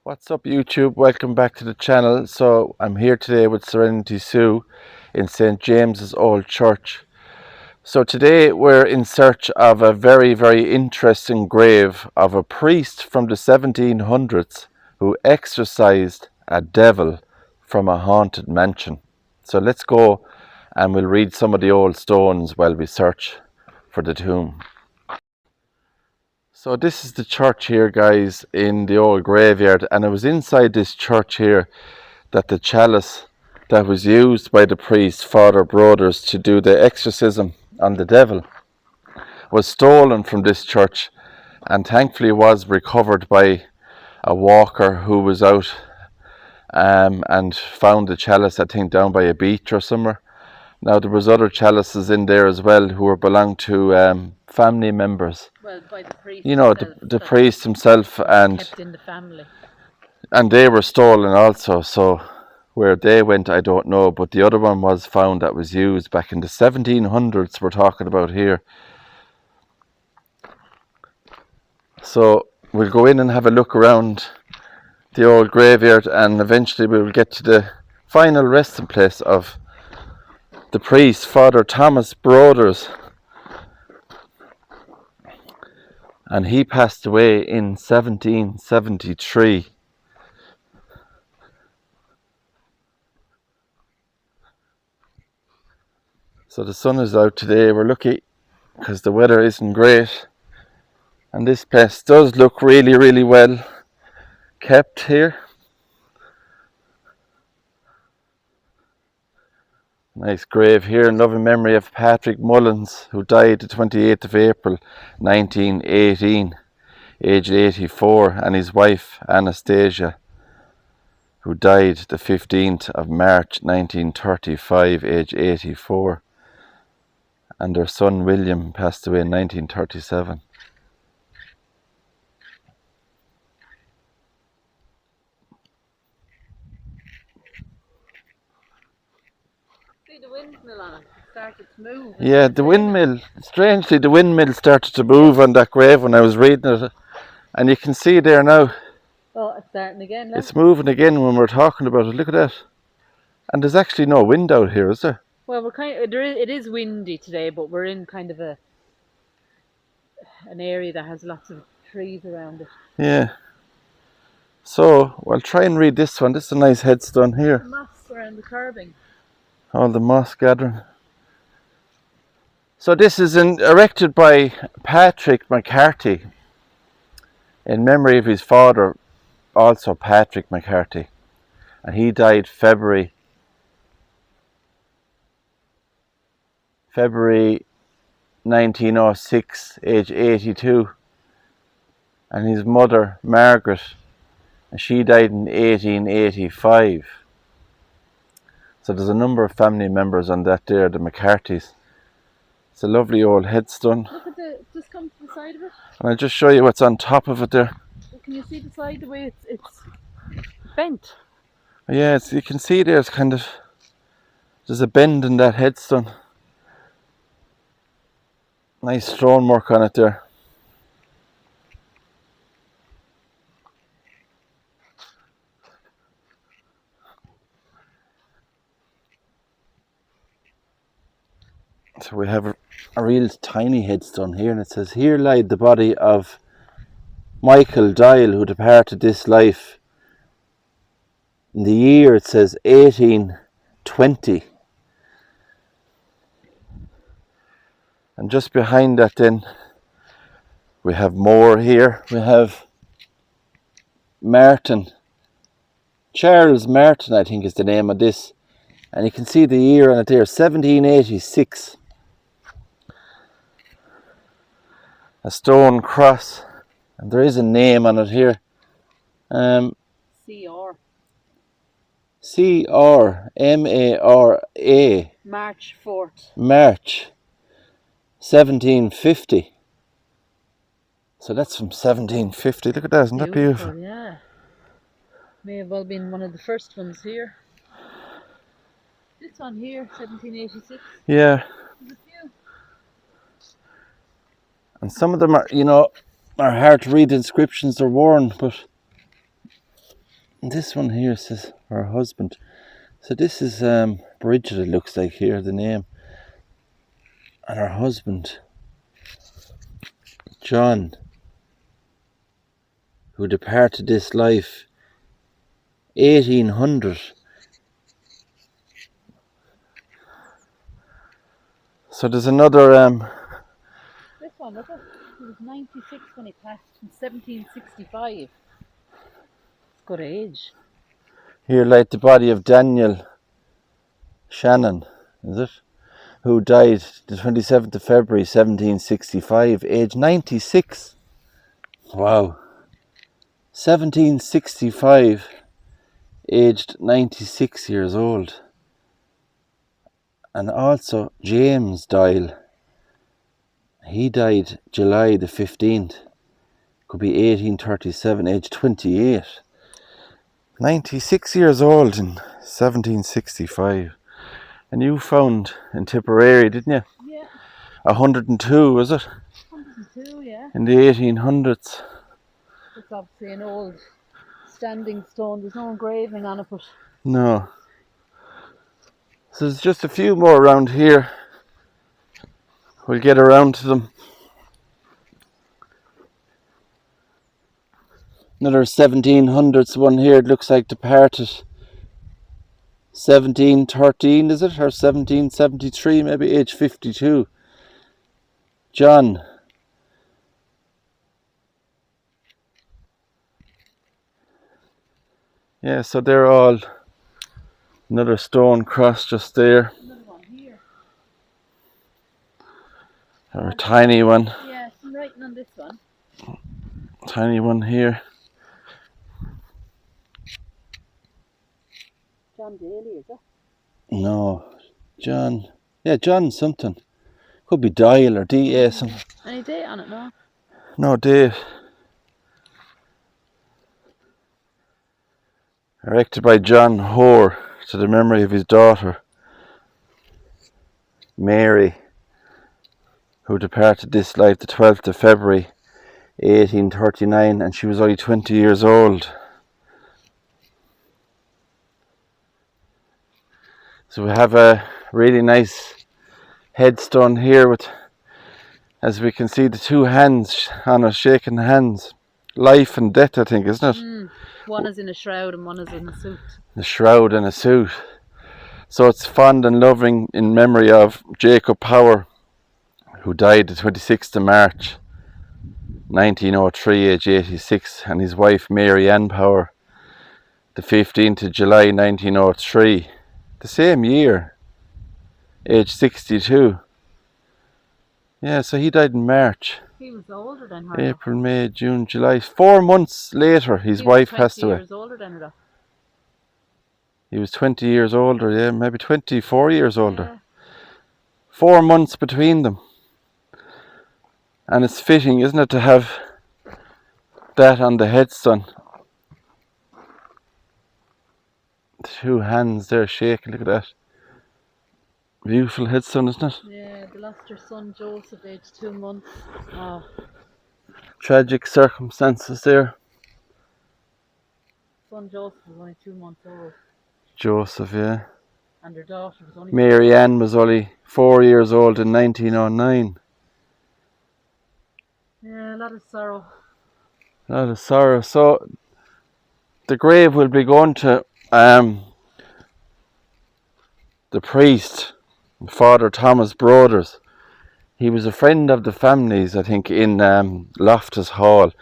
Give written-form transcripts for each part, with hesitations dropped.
What's up YouTube? Welcome back to the channel. So I'm here today with Serenity Sue in St. James's Old Church. So today we're in search of a very interesting grave of a priest from the 1700s who exorcised a devil from a haunted mansion. So let's go and we'll read some of the old stones while we search for the tomb. So this is the church here, guys, in the old graveyard, and it was inside this church here that the chalice that was used by the priest, Father Brothers, to do the exorcism on the devil was stolen from this church, and thankfully was recovered by a walker who was out and found the chalice, I think, down by a beach or somewhere. Now there was other chalices in there as well who were belonged to family members. Well, by the priest You know, himself, the priest himself, and kept in the family. they were stolen also. So where they went, I don't know. But the other one was found that was used back in the 1700s. We're talking about here. So we'll go in and have a look around the old graveyard, and eventually we will get to the final resting place of the priest, Father Thomas Brothers. And he passed away in 1773. So the sun is out today. We're lucky because the weather isn't great. And this place does look really well kept here. Nice grave here in loving memory of Patrick Mullins, who died the 28th of April 1918, aged 84, and his wife Anastasia, who died the 15th of March 1935, aged 84, and their son William passed away in 1937. See the windmill on it. It started to move. Yeah, the windmill, strangely the windmill started to move on that grave when I was reading it, and you can see there now. Oh, it's starting again now. It's moving again when we're talking about it. Look at that. And there's actually no wind out here, is there? Well, we're it is windy today, but we're in kind of an area that has lots of trees around it. Yeah. So, we'll try and read this one. This is a nice headstone here. Moss around the curbing. All the moss gathering. So this is erected by Patrick McCarthy in memory of his father, also Patrick McCarthy. And he died February 1906, age 82. And his mother, Margaret, and she died in 1885. So there's a number of family members on that there, the McCarthys. It's a lovely old headstone. Look at just come to the side of it. And I'll just show you what's on top of it there. Can you see the side, the way it's bent? Yeah, you can see there's there's a bend in that headstone. Nice stonework on it there. So we have a real tiny headstone here, and it says, "Here lied the body of Michael Dial, who departed this life in the year," it says, 1820. And just behind that then, we have more here. We have Martin. Charles Martin, I think, is the name of this. And you can see the year on it there, 1786. A stone cross, and there is a name on it here. CR. CRMARA. March 4th. March 1750. So that's from 1750. Look at that, isn't that beautiful? Yeah. May have well been one of the first ones here. This one here, 1786. Yeah. There's a few. And some of them are, are hard to read. The inscriptions are worn, but And this one here says her husband. So this is Bridget, it looks like here, the name. And her husband, John, who departed this life 1800. So there's another This one, look at it. He was 96 when he passed in 1765. It's good age. here, like the body of Daniel Shannon, is it? Who died the 27th of February 1765, age 96. Wow. 1765, aged 96 years old. And also James Doyle. He died July the 15th. Could be 1837, age 28. 96 years old in 1765. And you found in Tipperary, didn't you? Yeah. 102, was it? 102, yeah. In the 1800s. It's obviously an old standing stone. There's no engraving on it, but No. So there's just a few more around here. We'll get around to them. Another 1700s one here, it looks like departed. 1713, is it? Or 1773, maybe, age 52. John. Yeah, so they're all another stone cross just there. another one here. Or a tiny one. Yeah, some writing on this one. Tiny one here. John Daly, is it? No. John. Yeah, John something. Could be Dial or D.A. something. Any date on it, no? No date. Erected by John Hoare to the memory of his daughter, Mary, who departed this life the 12th of February 1839, and she was only 20 years old. So we have a really nice headstone here with, as we can see, the two hands on it, shaking hands. Life and death, I think, isn't it? One is in a shroud and one is in a suit. The shroud and a suit. So it's fond and loving in memory of Jacob Power, who died the 26th of March 1903, age 86, and his wife Mary Ann Power, the 15th of July 1903, the same year, age 62. Yeah, so he died in March. He was older than her. April, May, June, July. 4 months later, his wife passed away. He was 20 years older than her. He was 20 years older, yeah, maybe 24 years older. Yeah. 4 months between them. And it's fitting, isn't it, to have that on the headstone. The two hands there shaking, look at that. Beautiful headstone, isn't it? Yeah, they lost her son Joseph, aged 2 months. Oh. Tragic circumstances there. Son Joseph was only 2 months old. Joseph, yeah. And her daughter was only... Mary Ann was only 4 years old in 1909. Yeah, a lot of sorrow. A lot of sorrow. So the grave will be going to the priest, Father Thomas Broders. He was a friend of the family's, I think, in Loftus Hall.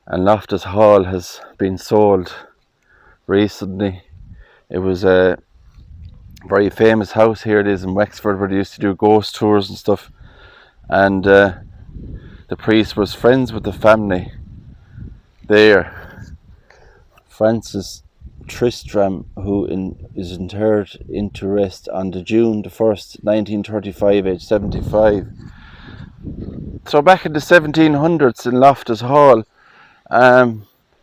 And Loftus Hall has been sold recently. It was a very famous house. Here it is in Wexford, where they used to do ghost tours and stuff. And the priest was friends with the family there. Francis Tristram, who is interred into rest on the June the 1st, 1935, age 75. So back in the 1700s in Loftus Hall, a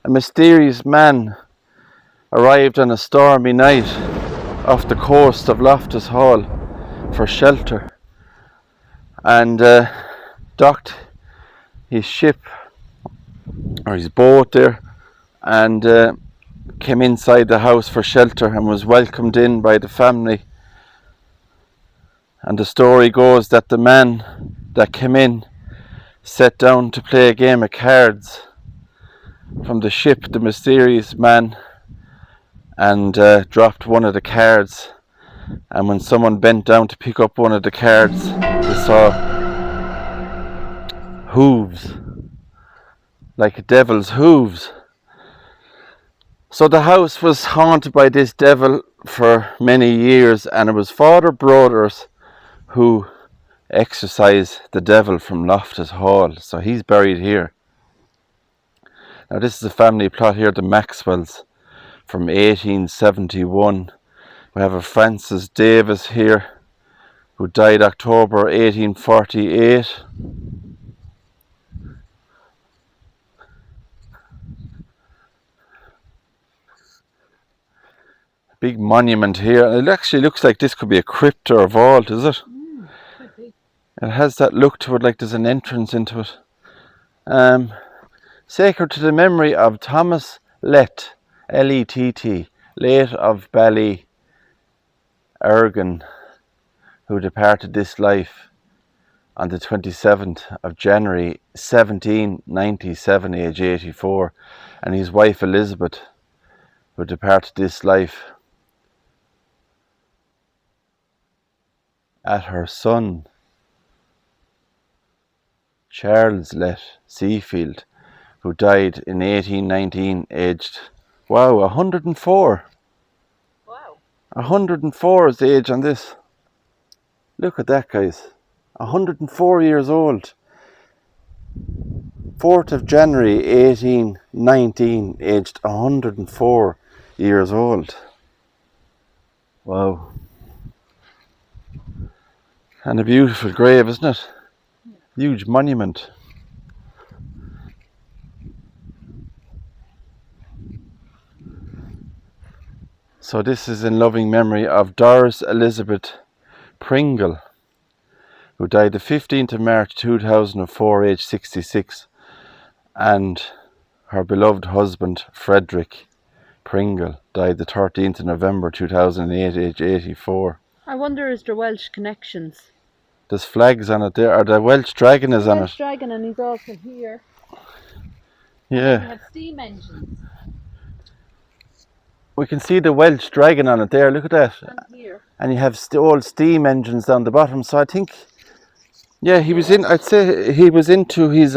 mysterious man arrived on a stormy night off the coast of Loftus Hall for shelter, and docked his ship or his boat there, and came inside the house for shelter and was welcomed in by the family. And the story goes that the man that came in sat down to play a game of cards from the ship, the mysterious man, and dropped one of the cards. And when someone bent down to pick up one of the cards, they saw hooves, like devil's hooves. So the house was haunted by this devil for many years, and it was Father Brothers who exorcised the devil from Loftus Hall. So he's buried here. Now this is a family plot here, the Maxwells, from 1871. We have a Francis Davis here, who died October 1848. Big monument here. It actually looks like this could be a crypt or a vault, is it? Could be. It has that look to it, like there's an entrance into it. Sacred to the memory of Thomas Lett, L-E-T-T, late of Ergon, who departed this life on the 27th of January 1797, age 84, and his wife Elizabeth, who departed this life at her son Charles Lett Seafield, who died in 1819, aged, wow, 104. Wow. 104 is the age on this. Look at that, guys. 104 years old. 4th of January 1819, aged 104 years old. Wow. And a beautiful grave, isn't it? Huge monument. So this is in loving memory of Doris Elizabeth Pringle, who died the 15th of March 2004, aged 66, and her beloved husband Frederick Pringle died the 13th of November 2008, aged 84. I wonder, is there Welsh connections? There's flags on it there, or the Welsh dragon is on it. Welsh dragon, and he's also here. We Yeah, have steam engines. we can see the Welsh dragon on it there, look at that. And here. And you have old steam engines down the bottom, so I think, yeah, he was in, I'd say he was into his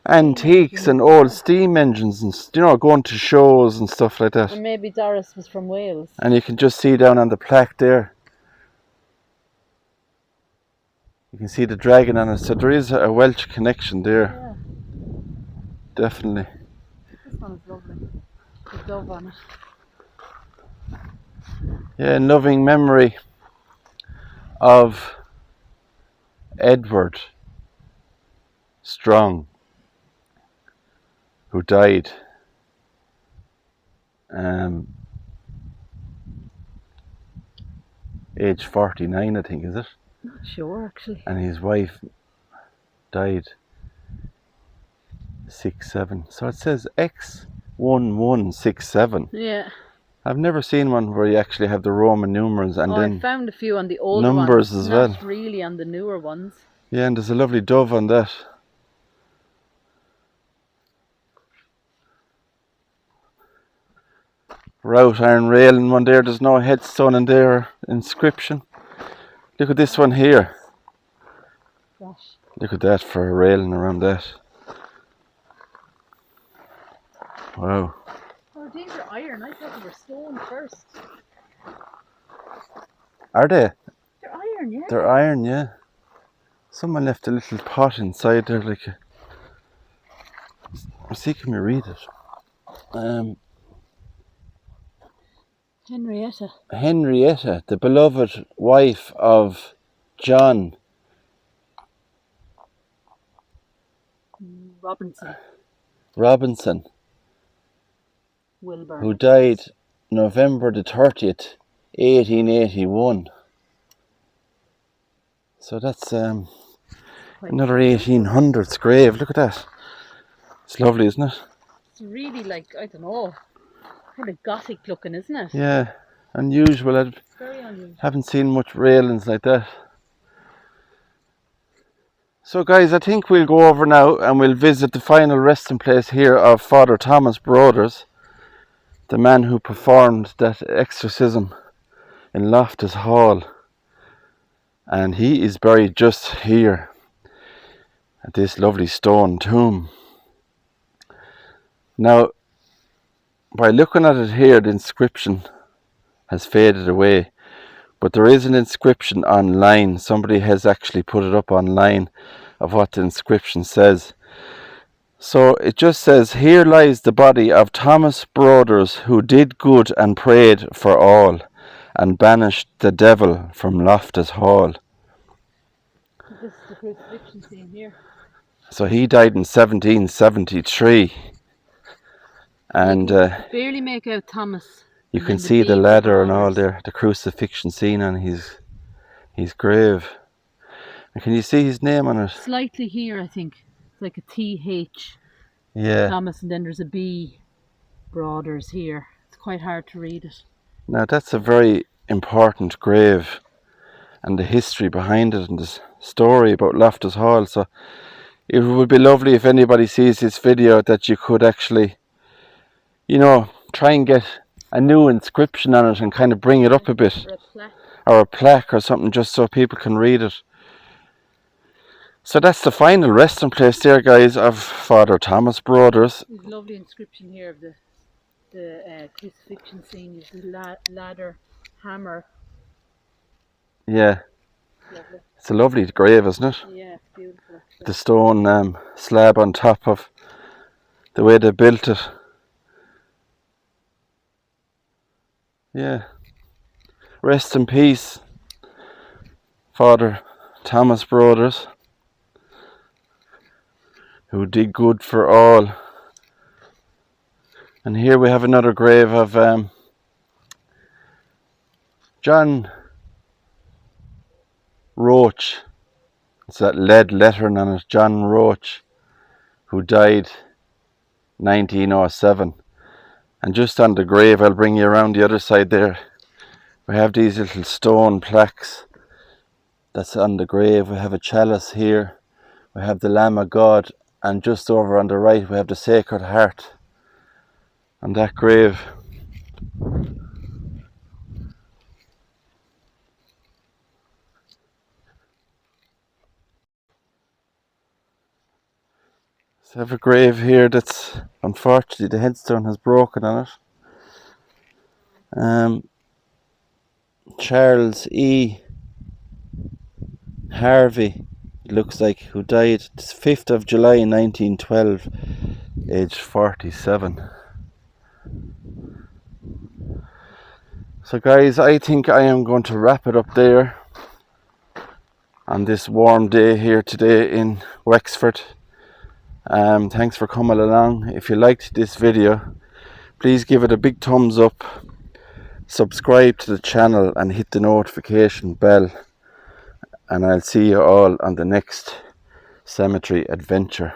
antiques and old steam engines and, you know, going to shows and stuff like that. And maybe Doris was from Wales. And you can just see down on the plaque there, you can see the dragon on it, so there is a Welsh connection there. Yeah. Definitely. This one is lovely. The dove on it. Yeah, in loving memory of Edward Strong, who died age 49, I think, is it? Not sure, actually. And his wife died 67. So it says X1167. Yeah. I've never seen one where you actually have the Roman numerals and I then found a few on the old numbers ones. as well. Not really on the newer ones. Yeah, and there's a lovely dove on that. Wrought iron railing one there, there's no headstone in there, inscription. Look at this one here. Gosh. Look at that for a railing around that. Wow. Oh, these are iron. I thought they were stone first. Are they? They're iron, yeah. They're iron, yeah. Someone left a little pot inside there, like a... See, can we read it? Henrietta. Henrietta, the beloved wife of John Robinson, Wilbur. who died November the 30th, 1881. So that's another 1800s grave. Look at that. It's lovely, isn't it? It's really like, I don't know, kind of gothic looking, isn't it? Yeah, unusual. I Very unusual. haven't seen much railings like that. So guys, I think we'll go over now and we'll visit the final resting place here of Father Thomas Broders, the man who performed that exorcism in Loftus Hall. And he is buried just here at this lovely stone tomb. Now, by looking at it here, the inscription has faded away. But there is an inscription online. Somebody has actually put it up online of what the inscription says. So it just says, "Here lies the body of Thomas Broders, who did good and prayed for all, and banished the devil from Loftus Hall." This is the crucifixion scene here. So he died in 1773. And barely make out Thomas. you can see the ladder and all there, the crucifixion scene on his grave. And can you see his name on it? Slightly here, I think. It's like a TH. Yeah. Thomas, and then there's a B. Broders here. It's quite hard to read it. Now that's a very important grave, and the history behind it and the story about Loftus Hall. So it would be lovely if anybody sees this video that you could actually, you know, try and get a new inscription on it and kind of bring it up a bit. Or a plaque. Or a plaque or something, just so people can read it. So that's the final resting place there, guys, of Father Thomas Broders. There's a lovely inscription here of the crucifixion scene. There's the ladder, hammer. Yeah. Lovely. It's a lovely grave, isn't it? Yeah, it's beautiful. The stone slab on top of the way they built it. Yeah. Rest in peace, Father Thomas Broders, who did good for all. And here we have another grave of John Roach. It's that lead lettering on it, John Roach, who died 1907. And just on the grave, I'll bring you around the other side there. We have these little stone plaques that's on the grave. We have a chalice here. We have the Lamb of God. And just over on the right, we have the Sacred Heart on that grave. So I have a grave here that's, unfortunately, the headstone has broken on it. Charles E. Harvey, it looks like, who died the 5th of July 1912, aged 47. So guys, I think I am going to wrap it up there on this warm day here today in Wexford. Thanks for coming along. If you liked this video, please give it a big thumbs up, subscribe to the channel and hit the notification bell, and I'll see you all on the next cemetery adventure.